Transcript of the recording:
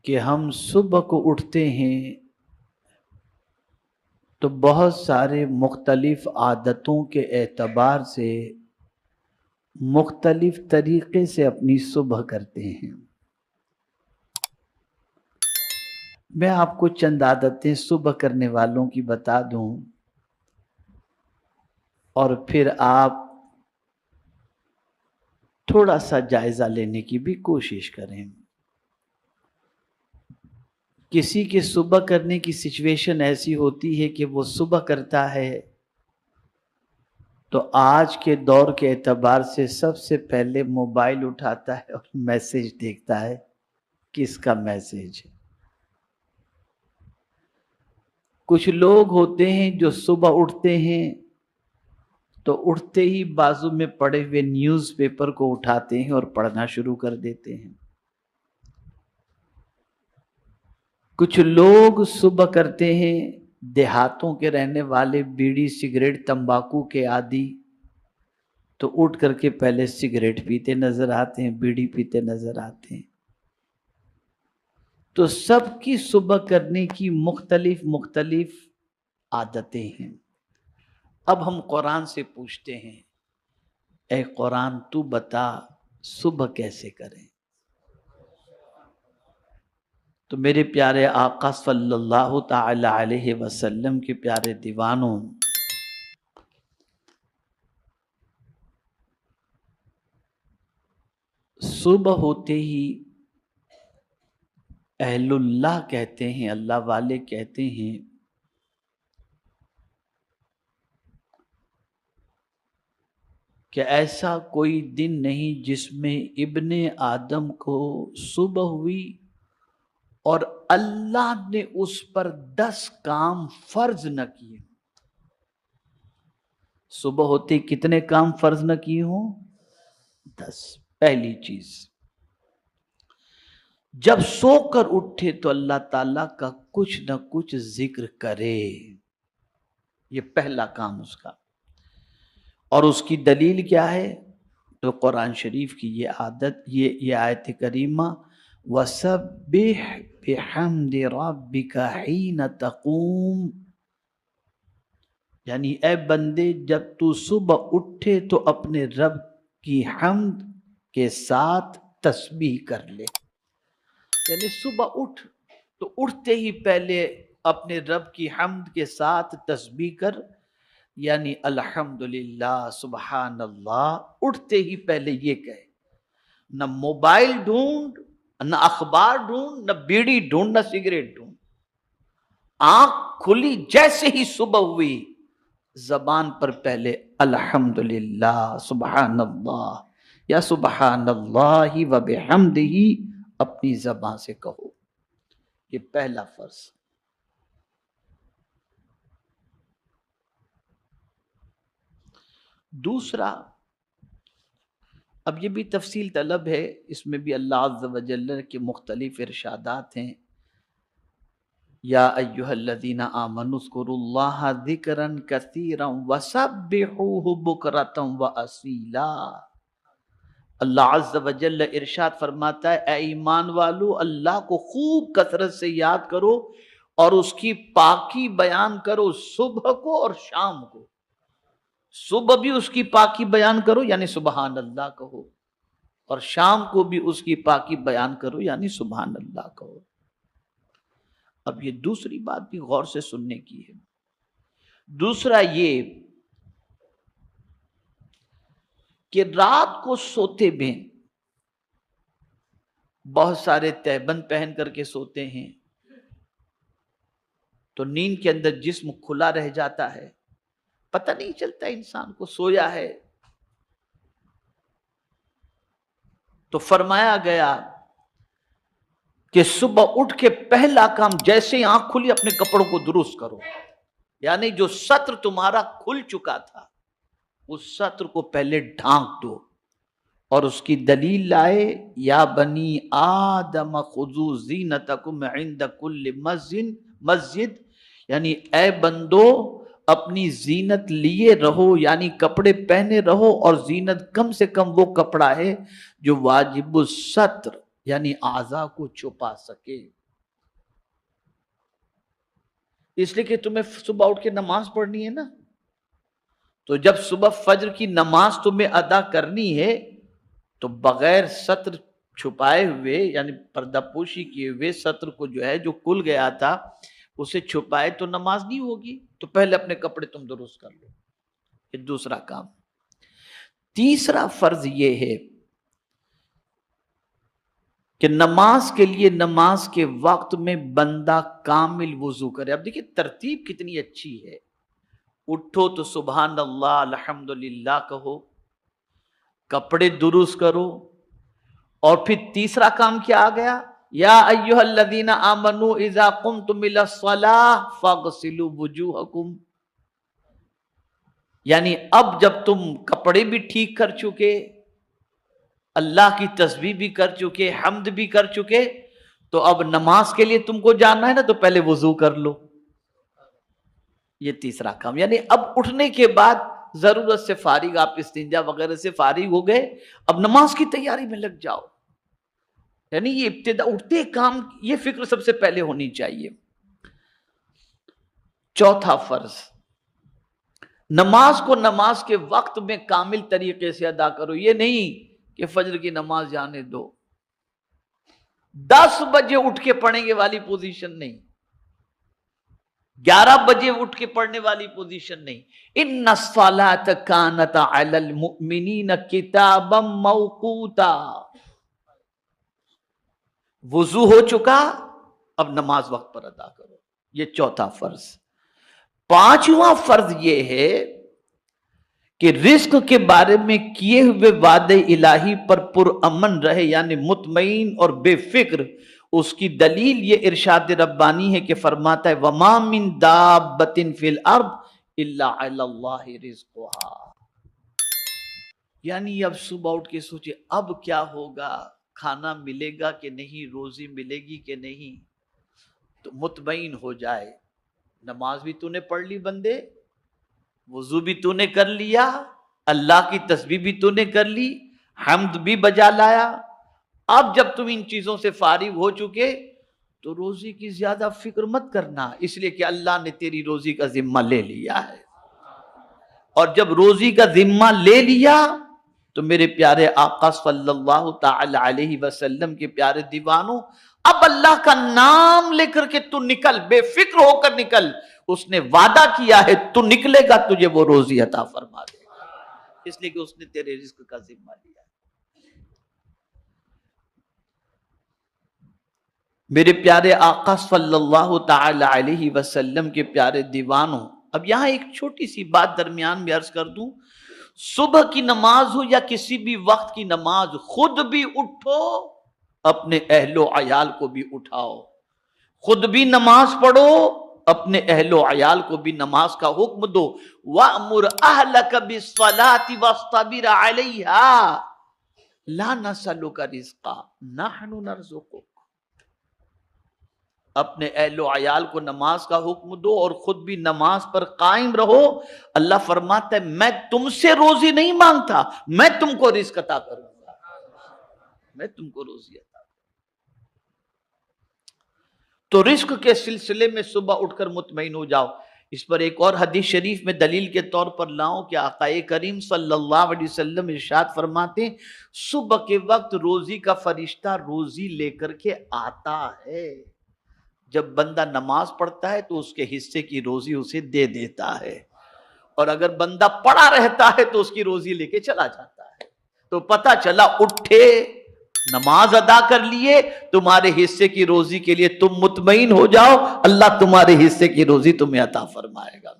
کہ ہم صبح کو اٹھتے ہیں تو بہت سارے مختلف عادتوں کے اعتبار سے مختلف طریقے سے اپنی صبح کرتے ہیں۔ میں آپ کو چند عادتیں صبح کرنے والوں کی بتا دوں اور پھر آپ تھوڑا سا جائزہ لینے کی بھی کوشش کریں۔ کسی کے صبح کرنے کی سچویشن ایسی ہوتی ہے کہ وہ صبح کرتا ہے تو آج کے دور کے اعتبار سے سب سے پہلے موبائل اٹھاتا ہے اور میسج دیکھتا ہے، کس کا میسج ہے۔ کچھ لوگ ہوتے ہیں جو صبح اٹھتے ہیں تو اٹھتے ہی بازو میں پڑے ہوئے نیوز پیپر کو اٹھاتے ہیں اور پڑھنا شروع کر دیتے ہیں۔ کچھ لوگ صبح کرتے ہیں، دیہاتوں کے رہنے والے بیڑی سگریٹ تمباکو کے عادی، تو اٹھ کر کے پہلے سگریٹ پیتے نظر آتے ہیں، بیڑی پیتے نظر آتے ہیں۔ تو سب کی صبح کرنے کی مختلف مختلف عادتیں ہیں۔ اب ہم قرآن سے پوچھتے ہیں، اے قرآن تو بتا صبح کیسے کریں؟ تو میرے پیارے آقا صلی اللہ تعالی علیہ وسلم کے پیارے دیوانوں، صبح ہوتے ہی اہل اللہ کہتے ہیں، اللہ والے کہتے ہیں کہ ایسا کوئی دن نہیں جس میں ابن آدم کو صبح ہوئی اور اللہ نے اس پر 10 کام فرض نہ کیے۔ صبح ہوتے کتنے کام فرض نہ کیے ہوں؟ 10۔ پہلی چیز، جب سو کر اٹھے تو اللہ تعالیٰ کا کچھ نہ کچھ ذکر کرے، یہ پہلا کام اس کا۔ اور اس کی دلیل کیا ہے؟ تو قرآن شریف کی یہ عادت، یہ آیت کریمہ، وَسَبِّحْ بِحَمْدِ رَبِّكَ حِينَ تَقُومُ، یعنی اے بندے جب تو صبح اٹھے تو اپنے رب کی حمد کے ساتھ تسبیح کر لے۔ یعنی صبح اٹھ تو اٹھتے ہی پہلے اپنے رب کی حمد کے ساتھ تسبیح کر، یعنی الحمدللہ سبحان اللہ، اٹھتے ہی پہلے یہ کہے۔ نہ موبائل ڈھونڈ، نہ اخبار ڈھونڈ، نہ بیڑی ڈھونڈ، نہ سگریٹ ڈھونڈ۔ آنکھ کھلی جیسے ہی صبح ہوئی، زبان پر پہلے الحمدللہ سبحان اللہ یا سبحان اللہ و بحمدہ اپنی زبان سے کہو۔ یہ پہلا فرض۔ دوسرا، اب یہ بھی تفصیل طلب ہے، اس میں بھی اللہ عز و جل کے مختلف ارشادات ہیں۔ یا ایھا الذین آمنوا اذکروا اللہ ذکرا کثیرا وسبحوہ بکرۃ واصیلا۔ اللہ عز و جل ارشاد فرماتا ہے، اے ایمان والو اللہ کو خوب کثرت سے یاد کرو اور اس کی پاکی بیان کرو، صبح کو اور شام کو۔ صبح بھی اس کی پاکی بیان کرو یعنی سبحان اللہ کہو، اور شام کو بھی اس کی پاکی بیان کرو یعنی سبحان اللہ کہو۔ اب یہ دوسری بات بھی غور سے سننے کی ہے۔ دوسرا یہ کہ رات کو سوتے میں بہت سارے تہبند پہن کر کے سوتے ہیں تو نیند کے اندر جسم کھلا رہ جاتا ہے، پتہ نہیں چلتا انسان کو سویا ہے۔ تو فرمایا گیا کہ صبح اٹھ کے پہلا کام جیسے ہی آنکھ کھلی اپنے کپڑوں کو درست کرو، یعنی جو سطر تمہارا کھل چکا تھا اس سطر کو پہلے ڈھانک دو۔ اور اس کی دلیل لائے، یا بنی آدم خذوا زینتکم عند کل مسجد، یعنی اے بندو اپنی زینت لیے رہو، یعنی کپڑے پہنے رہو، اور زینت کم سے کم وہ کپڑا ہے جو واجب الستر یعنی اعضاء کو چھپا سکے. اس لیے کہ تمہیں صبح اٹھ کے نماز پڑھنی ہے نا، تو جب صبح فجر کی نماز تمہیں ادا کرنی ہے تو بغیر ستر چھپائے ہوئے، یعنی پردہ پوشی کیے ہوئے ستر کو جو ہے جو کھل گیا تھا اسے چھپائے تو نماز نہیں ہوگی. تو پہلے اپنے کپڑے تم درست کر لو. یہ دوسرا کام. تیسرا فرض یہ ہے کہ نماز کے لیے نماز کے وقت میں بندہ کامل وضو کرے. اب دیکھیں ترتیب کتنی اچھی ہے. اٹھو تو سبحان اللہ الحمدللہ کہو، کپڑے درست کرو، اور پھر تیسرا کام کیا آ گیا؟ یا ایھا الذین آمنوا اذا قمتم الی الصلاۃ فاغسلوا وجوہکم. یعنی اب جب تم کپڑے بھی ٹھیک کر چکے، اللہ کی تسبیح بھی کر چکے، حمد بھی کر چکے، تو اب نماز کے لیے تم کو جانا ہے نا، تو پہلے وضو کر لو. یہ تیسرا کام. یعنی اب اٹھنے کے بعد ضرورت سے فارغ، آپ استنجا وغیرہ سے فارغ ہو گئے، اب نماز کی تیاری میں لگ جاؤ. یعنی یہ ابتدا اٹھتے کام، یہ فکر سب سے پہلے ہونی چاہیے. چوتھا فرض، نماز کو نماز کے وقت میں کامل طریقے سے ادا کرو. یہ نہیں کہ فجر کی نماز جانے دو، 10 بجے اٹھ کے پڑھیں گے والی پوزیشن نہیں، 11 بجے اٹھ کے پڑھنے والی پوزیشن نہیں. ان الصلاۃ کانت علی المؤمنین کتابا موقوتا. وضو ہو چکا، اب نماز وقت پر ادا کرو. یہ چوتھا فرض. پانچواں فرض یہ ہے کہ رزق کے بارے میں کیے ہوئے وعدے الہی پر پرامن رہے، یعنی مطمئن اور بے فکر. اس کی دلیل یہ ارشاد ربانی ہے کہ فرماتا ہے وَمَا مِن دَابَّةٍ فِي الْأَرْضِ إِلَّا عَلَى اللَّهِ رِزْقُهَا. یعنی اب صبح اٹھ کے سوچے اب کیا ہوگا، کھانا ملے گا کہ نہیں، روزی ملے گی کہ نہیں، تو مطمئن ہو جائے. نماز بھی تو نے پڑھ لی بندے، وضو بھی تو نے کر لیا، اللہ کی تسبیح بھی تو نے کر لی، حمد بھی بجا لایا. اب جب تم ان چیزوں سے فارغ ہو چکے تو روزی کی زیادہ فکر مت کرنا، اس لیے کہ اللہ نے تیری روزی کا ذمہ لے لیا ہے. اور جب روزی کا ذمہ لے لیا تو میرے پیارے آقا صلی اللہ تعالی علیہ وسلم کے پیارے دیوانوں، اب اللہ کا نام لے کر کے تو نکل، بے فکر ہو کر نکل. اس نے وعدہ کیا ہے تو نکلے گا تجھے وہ روزی عطا فرما دے گا، اس لیے کہ اس نے تیرے رزق کا ذمہ لیا. میرے پیارے آقا صلی اللہ تعالی علیہ وسلم کے پیارے دیوانوں، اب یہاں ایک چھوٹی سی بات درمیان میں عرض کر دوں. صبح کی نماز ہو یا کسی بھی وقت کی نماز، خود بھی اٹھو، اپنے اہل و عیال کو بھی اٹھاؤ. خود بھی نماز پڑھو، اپنے اہل و عیال کو بھی نماز کا حکم دو. وَأْمُرْ أَهْلَكَ بِالصَّلَاةِ وَاصْطَبِرْ عَلَيْهَا لَا نَسْأَلُكَ رِزْقًا نَحْنُ نَرْزُقُكَ. اپنے اہل و عیال کو نماز کا حکم دو اور خود بھی نماز پر قائم رہو. اللہ فرماتا ہے میں تم سے روزی نہیں مانگتا، میں تم کو رزق عطا کروں گا، میں تم کو روزی عطا. تو رزق کے سلسلے میں صبح اٹھ کر مطمئن ہو جاؤ. اس پر ایک اور حدیث شریف میں دلیل کے طور پر لاؤں کہ آقا کریم صلی اللہ علیہ وسلم ارشاد فرماتے ہیں صبح کے وقت روزی کا فرشتہ روزی لے کر کے آتا ہے. جب بندہ نماز پڑھتا ہے تو اس کے حصے کی روزی اسے دے دیتا ہے، اور اگر بندہ پڑا رہتا ہے تو اس کی روزی لے کے چلا جاتا ہے. تو پتہ چلا اٹھے، نماز ادا کر لیے، تمہارے حصے کی روزی کے لیے تم مطمئن ہو جاؤ، اللہ تمہارے حصے کی روزی تمہیں عطا فرمائے گا.